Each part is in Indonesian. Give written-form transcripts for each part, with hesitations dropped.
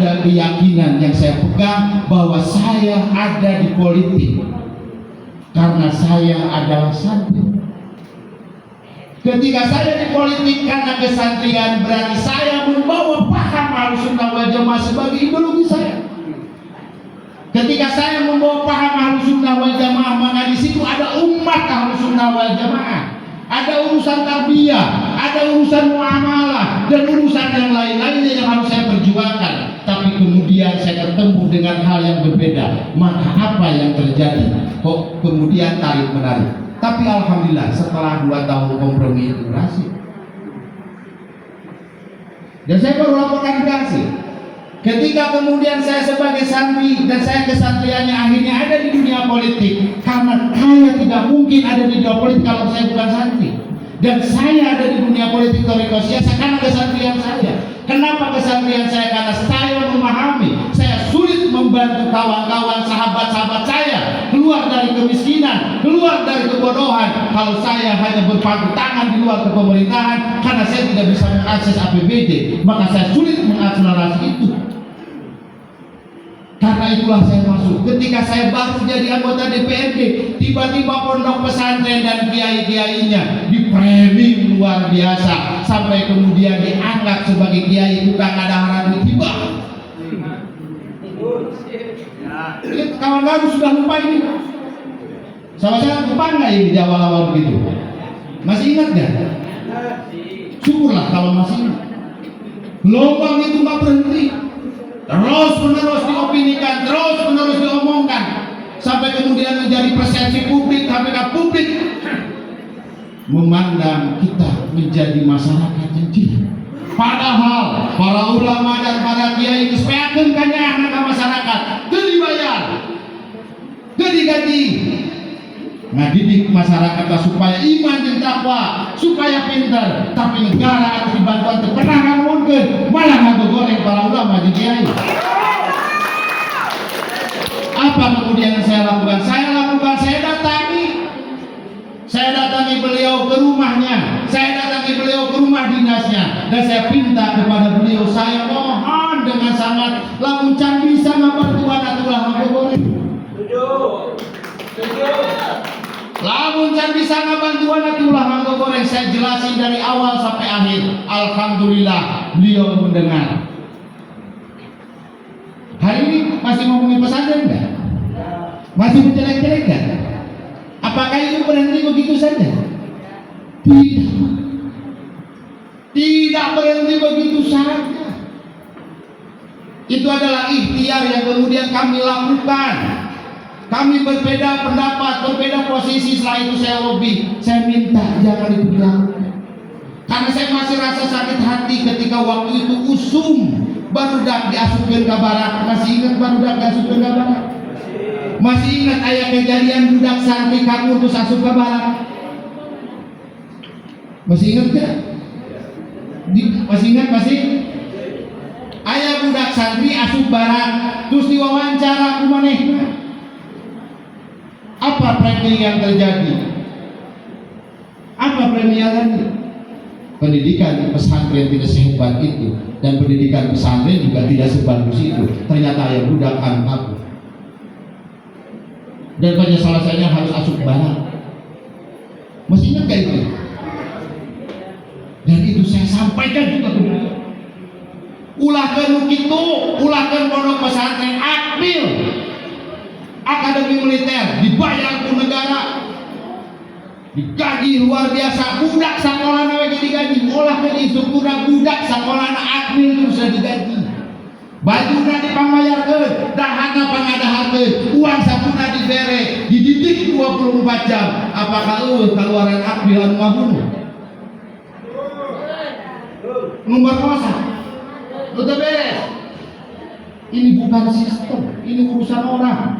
dan keyakinan yang saya pegang bahwa saya ada di politik karena saya adalah santri. Ketika saya di politik karena kesantrian, berarti saya membawa paham Ahlussunnah wal Jamaah sebagai ideologi saya. Ketika saya membawa paham Ahlussunnah wal Jamaah, maka di situ ada umat Ahlussunnah wal Jamaah. Ada urusan tarbiyah, ada urusan muamalah, dan urusan yang lain-lainnya yang harus saya perjuangkan. Tapi kemudian saya ketemu dengan hal yang berbeda. Maka apa yang terjadi? Kok kemudian tarik-menarik? Tapi alhamdulillah setelah 2 tahun kompromi itu berhasil. Dan saya baru laporkan hasil. Ketika kemudian saya sebagai santri dan saya kesantriannya akhirnya ada di dunia politik, karena saya tidak mungkin ada di dunia politik kalau saya bukan santri. Dan saya ada di dunia politik Thariqah Syiah karena kesantrian saya. Kenapa kesantrian saya? Karena saya memahami, saya sulit membantu kawan-kawan, sahabat-sahabat saya keluar dari kemiskinan, keluar dari kebodohan kalau saya hanya berpangku tangan di luar pemerintahan karena saya tidak bisa mengakses APBD. Maka saya sulit mengakselerasi itu. Karena itulah saya masuk. Ketika saya baru jadi anggota DPRD, tiba-tiba pondok pesantren dan kiai-kiainya di-framing luar biasa, sampai kemudian dianggap sebagai kiai tukang ada tiba. Kawan-kawan sudah lupa ini. Sama-sama lupa nggak ini di awal-awal begitu? Masih ingat nggak? Syukurlah kalau masih ingat. Gelombang itu nggak berhenti. Terus menerus diopinikan, terus menerus diomongkan, sampai kemudian menjadi persepsi publik, sampai publik memandang kita menjadi masyarakat yang jihad. Padahal para ulama dan para kiai kesepakan anak masyarakat dibayar, digaji, ngadidik masyarakat supaya iman dan takwa, supaya pintar. Tapi negara harus dibantu untuk penangan mungkin, malah nggak goreng para ulama di kiai. Apa kemudian yang saya lakukan? Saya datangi beliau ke rumahnya, saya datangi beliau ke rumah dinasnya, dan saya pinta kepada beliau, saya mohon dengan sangat, lamun can bisa ngabantuan atulah goreng. Lamun can bisa ngabantuan atulah mangga goreng. Saya jelasin dari awal sampai akhir. Alhamdulillah beliau mendengar. Hari ini masih ngomongin pesantren enggak? Masih menjelek-jelek enggak? Apakah itu berhenti begitu saja? Tidak berhenti begitu saja. Itu adalah ikhtiar yang kemudian kami lakukan. Kami berbeda pendapat, berbeda posisi. Setelah itu saya lobby, saya minta jangan dilakukan. Karena saya masih rasa sakit hati ketika waktu itu usum barudak diasupkan ke barat. Masih ingat barudak diasupkan ke barat? Masih ingat ayat kejadian budak santri kamu terus asup ke barat? Masih ingat gak? Masih ingat? Masih? Ayat budak santri asup barat terus diwawancara kumaneh. Apa premium yang terjadi? Apa premium? Pendidikan pesantren tidak sehebat itu, dan pendidikan pesantren juga tidak sebagus itu. Ternyata ayah budak anak aku, dan penyesalannya harus asup barat. Masih ingat gak itu? Dan itu saya sampaikan juga ke beliau. Ulahkan begitu, ulahkan pondok pesantren akmil, akademi militer, dibayar ku negara, digaji luar biasa. Budak sekolah nawe digaji, olah ke struktura budak sekolah akmil itu sudah digaji. Baju nanti pambayarkeun, dahana pangadaharkeun, uang sapuna dibere, dididik 24 jam. Apakah keluaran akmil anu mabunuh? Nomor kosa, udah beres. Ini bukan sistem, ini urusan orang.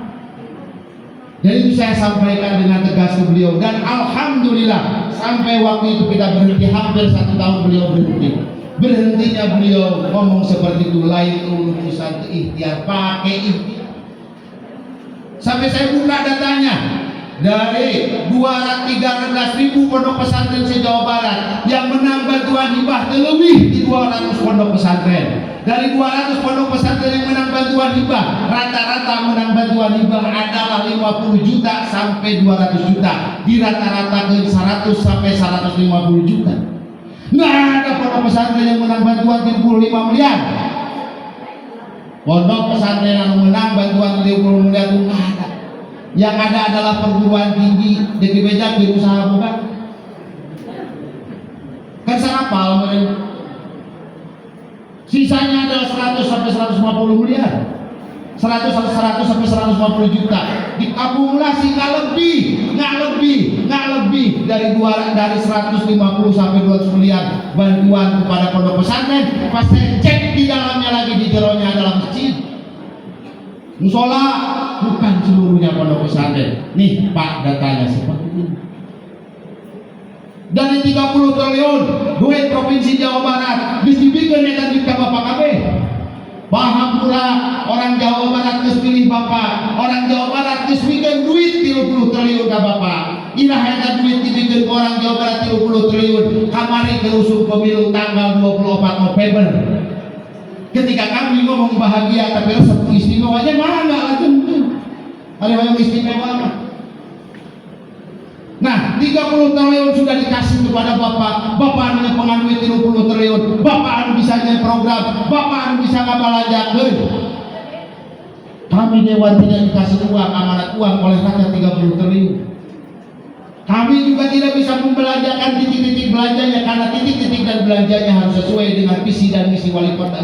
Dan itu saya sampaikan dengan tegas ke beliau, dan alhamdulillah sampai waktu itu kita berhenti hampir 1 tahun beliau berhenti. Berhentinya beliau ngomong seperti itu, lain urusan ikhtiar, pakai ikhtiar. Sampai saya buka datanya, dari 213.000 pondok pesantren se-Jawa Barat yang menang bantuan hibah lebih di 200 pondok pesantren. Dari 200 pondok pesantren bantuan hibah, rata-rata menang bantuan hibah adalah 50 juta sampai 200 juta, di rata-rata ke 100 sampai 150 juta. Nggak ada pondok pesantren yang menang bantuan 35 miliar. Pondok pesantren yang menang bantuan 30 miliar itu nggak ada. Yang ada adalah perguruan tinggi jadi beda berusaha bukan. Kan sangat paham mereka. Sisanya adalah 100 sampai 150 miliar. 100 sampai 150 juta diakumulasi nggak lebih dari 150 sampai 200 miliar bantuan kepada pondok pesantren. Pas saya cek di dalamnya lagi, di jeronya adalah masjid, musola, bukan seluruhnya pondok pesantren. Nih Pak, datanya seperti ini. Dari 30 triliun duit provinsi Jawa Barat dibikin tadi ke Bapak KB. Paham pula orang Jawa Barat geus pilih Bapak, orang Jawa Barat geus bikin duit 30 triliun ka Bapak. Irah eta duit dibikin orang Jawa Barat 30 triliun kamari keusung pemilu tanggal 24 November. Ketika kami ngomong bahagia tapi resep istimewanya mana lagi? Ada yang istimewa mah. Nah, 30 triliun sudah dikasih kepada Bapak. Bapak anu penganut 30 triliun. Bapak anu bisa nyen program, Bapak anu bisa ngabalanjakeun. Kami dewan tidak dikasih uang, amanat uang oleh rakyat 30 triliun. Kami juga tidak bisa membelanjakan titik-titik belanjanya karena titik-titik dan belanjanya harus sesuai dengan visi dan misi wali kota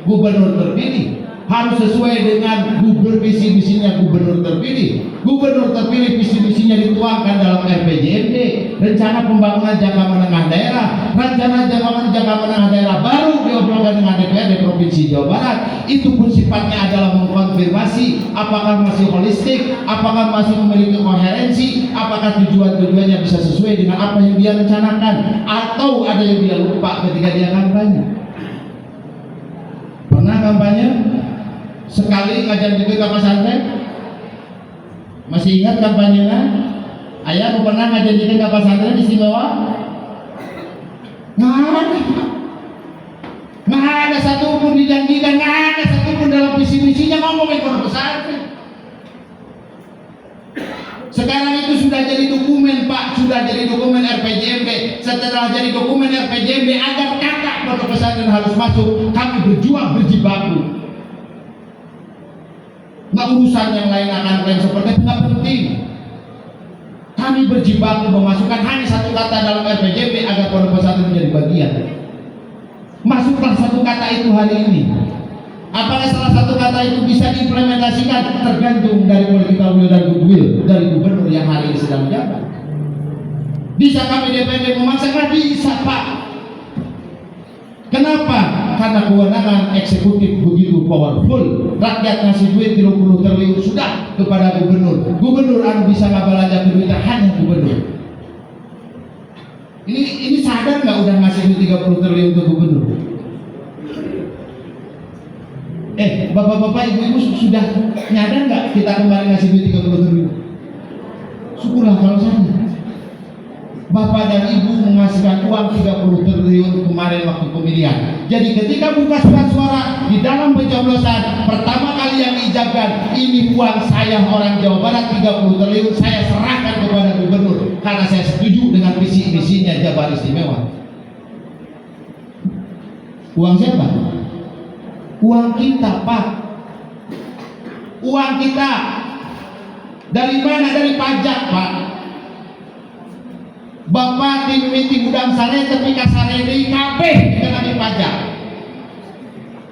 gubernur terpilih. Harus sesuai dengan visi misinya gubernur terpilih. Gubernur terpilih visi misinya dituangkan dalam RPJMD, rencana pembangunan jangka menengah daerah. Rencana jangka menengah daerah baru diobrolkan dengan DPRD Provinsi Jawa Barat. Itu pun sifatnya adalah mengkonfirmasi apakah masih holistik, apakah masih memiliki koherensi, apakah tujuan-tujuannya bisa sesuai dengan apa yang dia rencanakan, atau ada yang dia lupa ketika dia kampanye. Pernah kampanye sekali ngajar juga ke pesantren? Masih ingat kampanyenya? Ayah aku pernah ngajar juga ke pesantren istimewa? Nggak ada satu pun dijanjikan, nggak ada satu pun dalam visi misinya ngomongin pondok pesantren. Sekarang itu sudah jadi dokumen Pak, sudah jadi dokumen RPJMD. Setelah jadi dokumen RPJMD agar kakak pondok pesantren harus masuk, kami berjuang berjibaku. Nggak urusan yang lain akan klaim seperti itu, nggak penting. Kami berjibaku memasukkan hanya satu kata dalam RPJMD agar pondok pesantren menjadi bagian. Masuklah satu kata itu hari ini. Apakah salah satu kata itu bisa diimplementasikan? Tergantung dari political will dan goodwill dari gubernur yang hari ini sedang menjabat. Bisa kami DPRD memaksakan? Bisa Pak. Kenapa? Karena kewenangan eksekutif begitu powerful. Rakyat ngasih duit 30 triliun sudah kepada gubernur. Gubernur anu bisa ngabalanja duitnya hanya gubernur. Ini sadar nggak udah ngasih duit 30 triliun ke gubernur? Bapak-bapak, ibu-ibu sudah nyadar nggak kita kemarin ngasih duit 30 triliun? Syukurlah kalau saja. Bapak dan Ibu menghasilkan uang 30 triliun kemarin waktu pemilihan. Jadi ketika buka surat suara di dalam pencoblosan, pertama kali yang diijabkan, ini uang saya orang Jawa Barat 30 triliun saya serahkan kepada gubernur karena saya setuju dengan visi misinya Jabar Istimewa. Uang siapa? Uang kita Pak. Uang kita. Dari mana? Dari pajak Pak. Bapak timiti gudang sare tapi kasare deui kabeh kena pajak.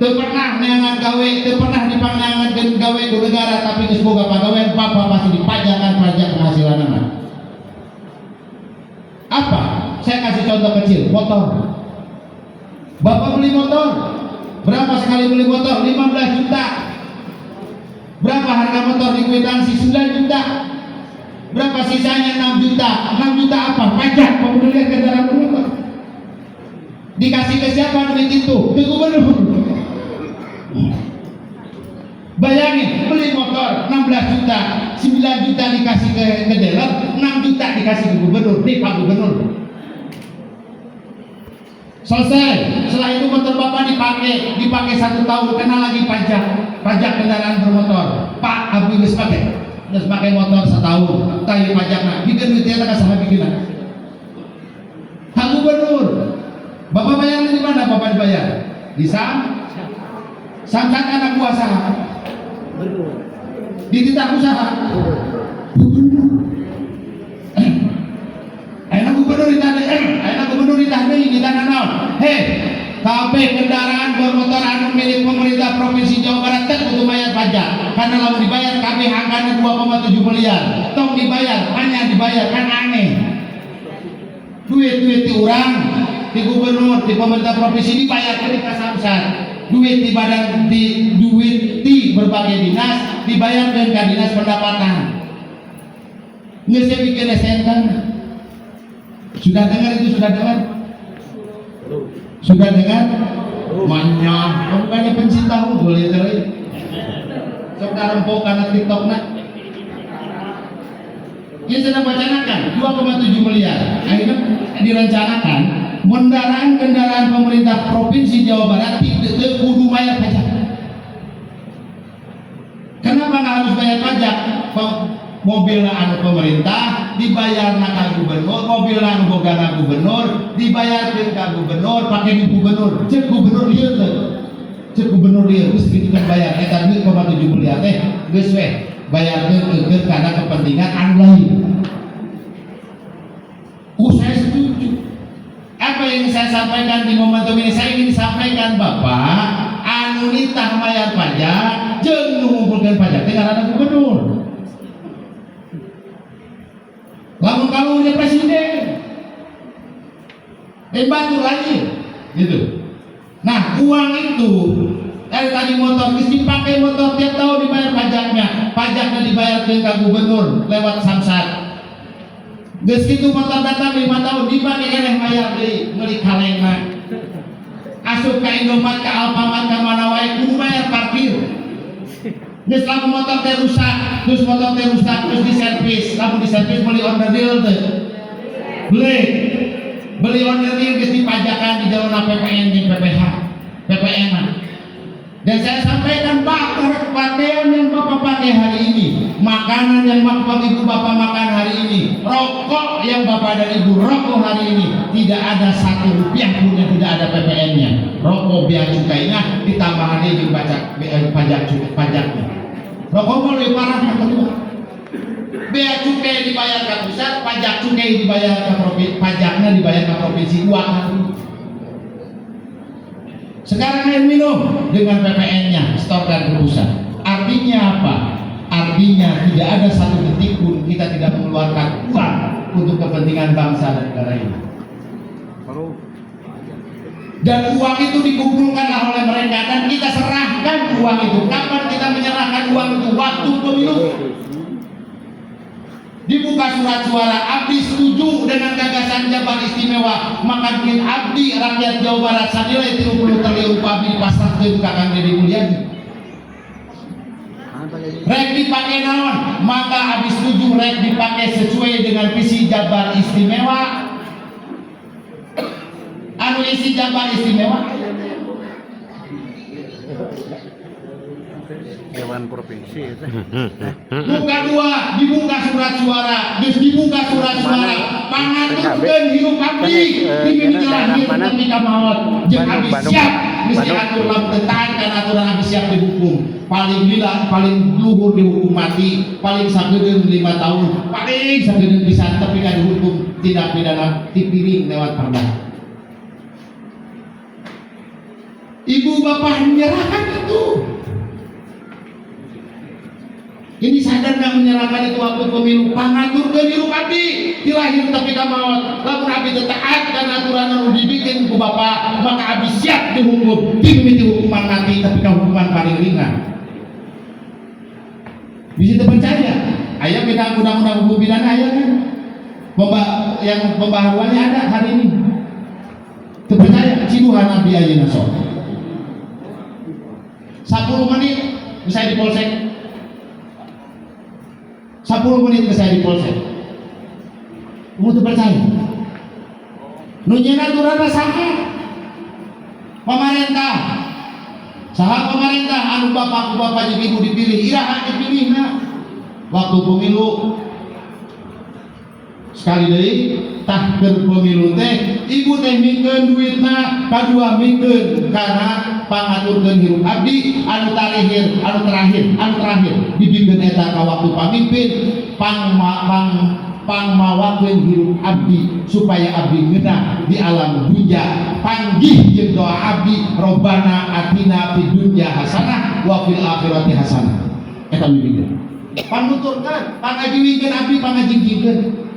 Teu pernah neangan gawe, teu pernah dipangangankeun gawe ku negara tapi geus boga pagawean Bapak pasti dipajakan pajak penghasilanna. Apa? Saya kasih contoh kecil, motor. Bapak beli motor. Berapa sekali beli motor? 15 juta. Berapa harga motor di kwitansi? 9 juta. Berapa sisanya? 6 juta. 6 juta apa? Pajak pembelian kendaraan bermotor. Dikasih ke siapa duit itu? Ke gubernur. Bayangin, beli motor 16 juta, 9 juta dikasih ke dealer, 6 juta dikasih ke gubernur. Nih Pak Gubernur. Selesai. Setelah itu motor Bapak dipakai 1 tahun, kena lagi pajak pajak kendaraan bermotor. Pak Abi geus pakai motor setahun, tayang pajakna bikin duit eta kasaha bikinna. Pak Gubernur, Bapak bayar di mana? Bapak dibayar di samsat anak buah saha, di titah usaha. Ayeuna gubernur ditanya di tanah naon? Heh, kabeh kendaraan bermotor anu milik pemerintah provinsi Jawa Barat teh kudu bayar pajak. Karena lamun dibayar kabeh angkana 2,7 miliar. Tong dibayar, hanya dibayar kan aneh. Duit-duit ti urang, di gubernur, di pemerintah provinsi dibayar ke Samsat. Duit di badan duit di berbagai dinas dibayar ke dinas pendapatan. Geus bikin SNK. Sudah dengar itu? Sudah dengar? Banyak. Bukannya pencinta unggul ya tadi. Sok darempok karena TikTok nak. Ini sedang wacanakan 2,7 miliar. Akhirnya direncanakan kendaraan pemerintah provinsi Jawa Barat tidak kudu bayar pajak. Kenapa nggak harus bayar pajak? Mobil anu pemerintah dibayar ka gubernur, mobil anu bogana gubernur dibayar ke gubernur, pakai di gubernur, cek gubernur lieu teh, cek gubernur lieu geus kitu kan bayar eta 2,7 miliar teh geus we bayarkeun ke karena kepentingan anu lain. Saya setuju. Apa yang saya sampaikan di momentum ini? Saya ingin sampaikan Bapak anu nitah bayar pajak jeung ngumpulkeun pajak teh ngaranna gubernur. Lamun kamu punya presiden, batur lagi, gitu. Nah, uang itu dari tadi motor, mesti pakai motor tiap tahun dibayar pajaknya dibayar ke gubernur lewat Samsat. Geus kitu motor datang 5 tahun dipakai keneh bayar deui meuli kalengna. Asup ka Indomaret, ka Alfamart, ka mana wae kudu bayar parkir. Geus lamun motor teh rusak, terus diservis, lamun diservis beli order deal teh. Beli order deal geus dipajakan di jalur PPN jeung PPN. Dan saya sampaikan Pak, pakaian yang Bapak pakai hari ini, makanan yang Bapak Ibu Bapak makan hari ini, rokok yang Bapak dan Ibu rokok hari ini, tidak ada 1 rupiah pun yang tidak ada PPN-nya. Rokok bea cukainya ditambahan jeung pajaknya. Rokok boleh parah yang kedua. Bea cukai dibayar ke pusat, pajak cukai dibayar ke provinsi, pajaknya dibayar ke provinsi 2 kali. Sekarang air minum dengan PPN-nya setorkan ke pusat. Artinya apa? Artinya tidak ada 1 detik pun kita tidak mengeluarkan uang untuk kepentingan bangsa dan negara ini. Dan uang itu dikumpulkan oleh mereka dan kita serahkan uang itu. Kapan kita menyerahkan uang itu? Waktu pemilu. Dibuka surat suara, abdi setuju dengan gagasan Jabar Istimewa, maka bikin abdi rakyat Jawa Barat senilai 30 triliun abdi pasrah ke Kakang Deddy Mulyadi. Rek dipakai naon, maka abdi setuju rek dipakai sesuai dengan visi Jabar Istimewa. Anu isi Jabar Istimewa Dewan Provinsi itu. Buka 2, dibuka surat suara, dibuka surat suara, pangaturkeun hirup abdi, dimimiti lahir ketika maut, jeung abdi siap mesti atur lamun teu taat kana aturan abdi siap dihukum. Paling luhur dihukum mati, paling sageudeung 5 tahun, paling sageudeung pisan tapi kan dihukum tindak pidana tipiring lewat perda. Ibu bapak menyerahkan itu. Ini sadar nggak menyerahkan itu waktu pemilu? Pangatur ke hirup abdi, dilahir tapi ka maut. Lamun abdi teu taat kana aturan anu dibikin ku bapak, maka abdi siap dihukum. Dimimiti hukuman mati tapi ka hukuman paling ringan. Bisa terpercaya? Aya beda undang-undang hukum pidana aya kan? Yang pembaharuannya ada hari ini. Terpercaya? Ciduhan abdi ayeuna sok. 10 menit bisa di polsek. 10 menit saya di polsek. Kamu tuh percaya? Nunjana aturan saha? Pemerintah Saha pemerintah anu bapak jeung ibu dipilih, iraha dipilih waktu pemilu. Sekali deui tah keur pemilu teh ibu teh mikeun duitna, kadua mikeun kana pangaturkeun hirup abdi anu terakhir dibikeun eta ka waktu pamimpin pangmawakeun hirup abdi supaya abdi ngeunah di alam dunya. Panggih jeung doa abdi Robbana atina fid dunya hasanah wa fil akhirati hasanah. Eta mimikeun. Panuturkeun, pangajiwikeun abdi pangajingkeun.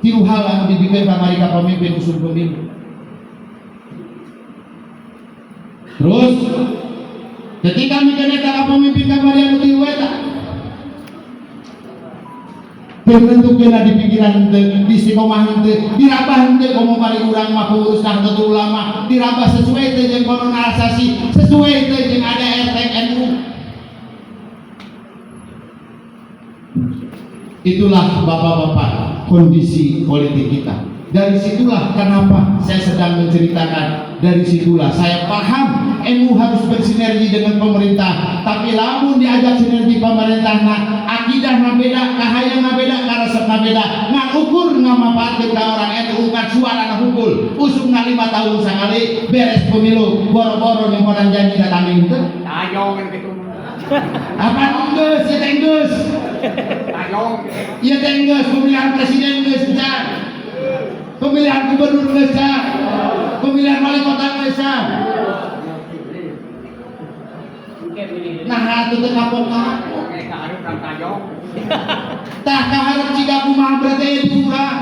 Tilu hal anu dibikeun kamari ka pamimpin usul pemilu. Terus ketika mikeun eta ka pamimpin kamari anu tilu eta tentukeun di pikiran teu, di istiqomah teu, dirabah teu komo bari urang mah pengurus Nahdlatul Ulama, dirabah sesuai teu jeung konon asasi, sesuai teu jeung ADRT NU. Itulah bapak-bapak kondisi politik kita. Dari situlah kenapa saya sedang menceritakan, dari situlah saya paham MU harus bersinergi dengan pemerintah, tapi lamun diajak sinergi pemerintah akidah na beda, kahayang na beda, karasep na beda, ngan ukur ngamapaatkeun ka orang NU ngan suara na hukul usung na 5 tahun sakali beres pemilu boro-boro nyimpen janji datang teu tayong kitu apa geus ya teh geus tayong ieu teh geus pemilihan presiden geus pemilihan gubernur geus pemilihan wali kota geus nah atuh teu kapok-kapok kaharep kang tayong tah kaharep jiga kumaha berarti urang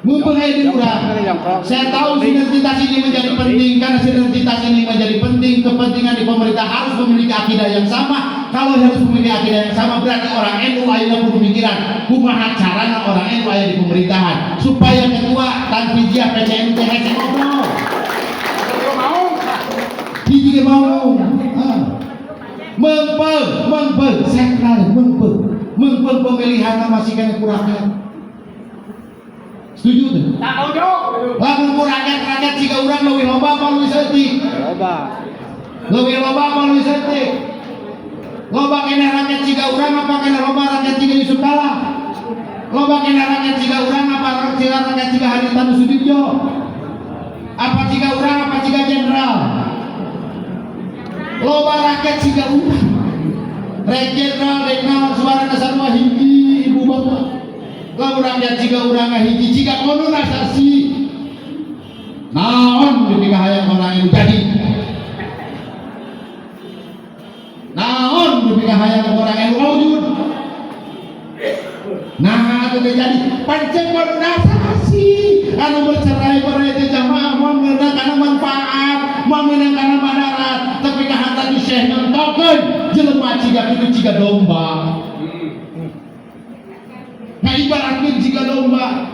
mumpung di urang. Saya tahu sinergitas ini menjadi penting karena sinergitas ini menjadi penting. Kepentingan di pemerintah harus memiliki akidah yang sama. Kalau harus memiliki akidah yang sama berarti orang NU ayeuna kudu mikiran kumaha carana orang NU aya di pemerintahan supaya ketua tanfiziah PCN teh hese ngobrol. Hiji mau. Mengpeng sentral mengpeng pemilihan masih kena kurangnya. Setuju tuh? Tak setuju. Lamun rakyat jika urang leuwih loba apa leuwih seutik? Leuwih loba apa leuwih seutik? Loba kena rakyat jika urang apa kena loba rakyat jika Yusuf Kala? Loba kena rakyat jika urang apa rakyat jika Haritanu Sudibyo? Apa jika urang apa jika jenderal? Loba rakyat jika urang. Rek jenderal rek naon suarana sarua hiji ibu bapak. Lamun rakyat jika urang hiji jika konon asasi naon ketika hayang orang yang jadi naon ketika hayang orang yang wujud nah itu jadi pancen konon asasi anu bercerai-berai teh jamaah mau ngeunah kana manfaat mau ngeunah kana madarat tapi kahanta di syekh nontokeun jelema jiga kitu jiga domba. Nah ibaratkeun jika domba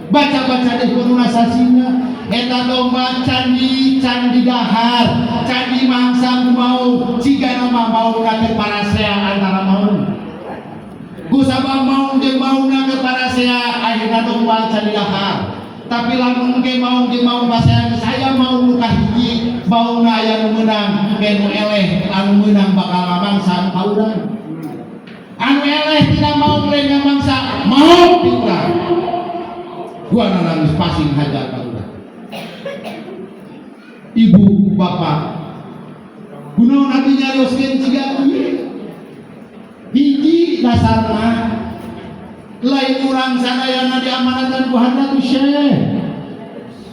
baca-baca deh konon asasina eta domba candi dahar candi mangsa mau jika nama mau nake parasea antara mau kusabang mau jeung mau nake parasea akhirna domba candi dahar tapi lamun ge mau pasea saya mau nu kahiji mau na aya nu meunang ge nu eleh anu meunang bakal mangsa kaurang anu eleh tidak mau melengah mangsa mau diurang gua nangis pasing hajar ka urang ibu bapak kunaon atuh nyarioskeun ciga hiji dasarna lain urang sadayana diamanatkan ku Hadratus Syekh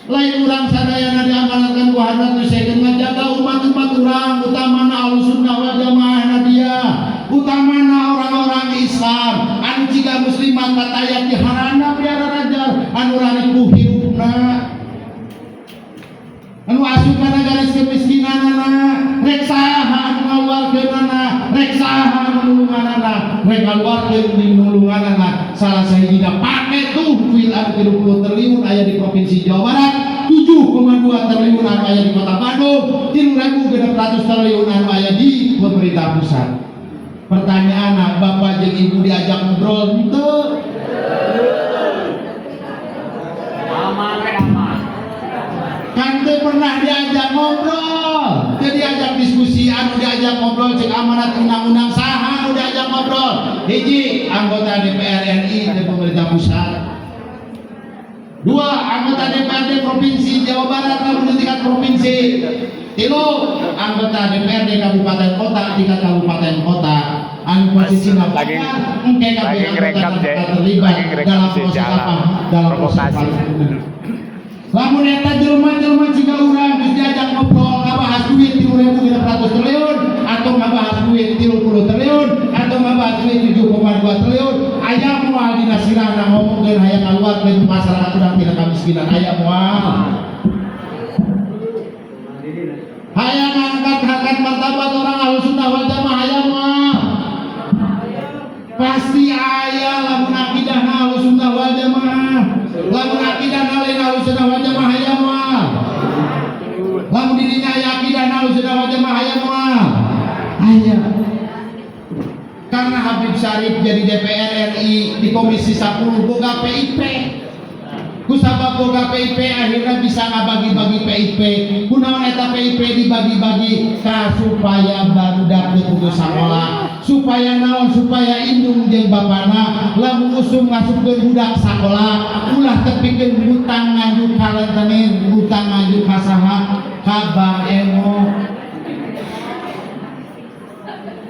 lain urang sadayana diamanatkan ku Hadratus Syekh ngajaga umat-umat urang utamana Ahlussunnah wal Jamaah dia utamana orang-orang Islam anu jika muslimat tatayat diharana biara rajar anu rariku hirupna anu asup kana garis kemiskinanana rek saha anu ngaluarkeunana rek saha anu nulunganana rek ngaluarkeun di nulunganana salah sahijina pake tuh kuil anu 30 triliun aya di provinsi Jawa Barat 7,2 triliun anu aya di kota Bandung 3.600 triliun anu aya di pemerintah pusat. Pertanyaan bapak jeung ibu diajak ngobrol henteu kan teu pernah diajak ngobrol, jadi diajak diskusi, diajak ngobrol cek amanat undang-undang saha diajak ngobrol. Hiji anggota DPR RI dan pemerintah pusat. Dua anggota DPRD Provinsi Jawa Barat namun di tingkat provinsi. Tilu anggota DPRD Kabupaten Kota tingkat kabupaten kota. Posisi lagi ngerekam terlibat dalam proses apa? Dalam proses. Lamun eta jelema-jelema jika urang geus diajak ngobrol ngabahas duit 3.300 triliun atau ngabahas duit 30 triliun atau ngabahas duit 7,2 triliun, aya moal dina sirahna ngomongkeun hayang ngaluar ke masyarakat urang tina kamiskinan, aya moal. Hayang ngangkat harkat martabat orang Ahlussunnah wal Jamaah, aya moal. Pasti aya lamun akidahna Ahlussunnah wal Jamaah. Lamun akidahna lain Ahlussunnah wal Jamaah aya moal. Lamun dirinya aya akidahna Ahlussunnah wal Jamaah aya moal. Aya. Karena Habib Syarif jadi DPR RI di Komisi 10 boga PIP. Kusabab boga PIP akhirnya bisa ngabagi-bagi PIP. Kunaon eta PIP dibagi-bagi supaya barudak teu kudu sakola, supaya naon, supaya indung jeung bapana lamun usum ngasupkeun budak sakola ulah tepikeun hutang ngaju ka rentenir, hutang ngaju ka saha, ka Bank Emo.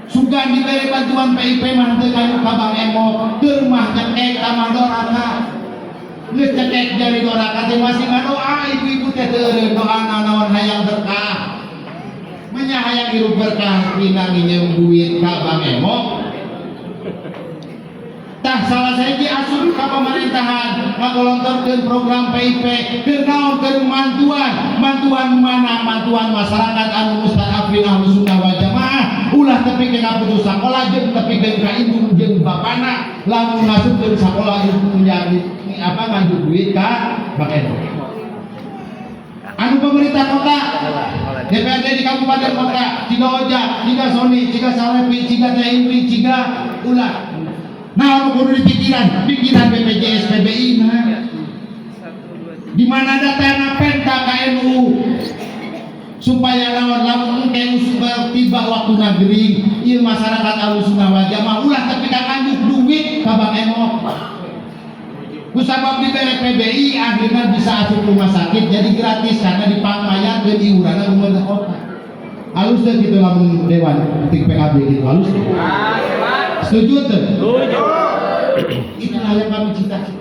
Sugan diberi bantuan PIP mah teu ngaju ka Bank Emo, keur mah cekek ka Mandoraka. Geus cekek jari doraka teh masih ngadoa ibu-ibu teh teu doa naon hayang berkah. Menya hayang hirup berkah pina nginjem duit ka Bank Emo. Tah salah saeuji asup ka pemerintahan ngagolontorkeun program PIP keur naon, keur mantuan. Mantuan mana? Mantuan masyarakat anu mustadafin Ahlussunnah wal Jamaah. Ulah tepikeun ka putus sakola jeung tepikeun ka indung jeung bapana lamun ngasupkeun sakola itu menjadi apa ngaju duit ka Bank Emo. Anu pemerintah kota DPRD di kabupaten kota ciga ojak, ciga soni, ciga salepi, ciga TIP, ciga ulah. Nah, kudu dipikiran BPJS PBI nah. Di mana datana penta ka NU supaya lawan engke tiba waktu negeri ieu masyarakat Ahlussunnah wal Jamaah ulah tapi ka ngandung duit ka Bank Emo. Kusabab diberi PBI akhirnya bisa asup rumah sakit jadi gratis karena dipangmayakeun iuranna pemerintah kota. Halus teh kitu lamun dewan tik PKB gitu halus. Setuju tuh? Setuju. Itulah yang kami cita-cita.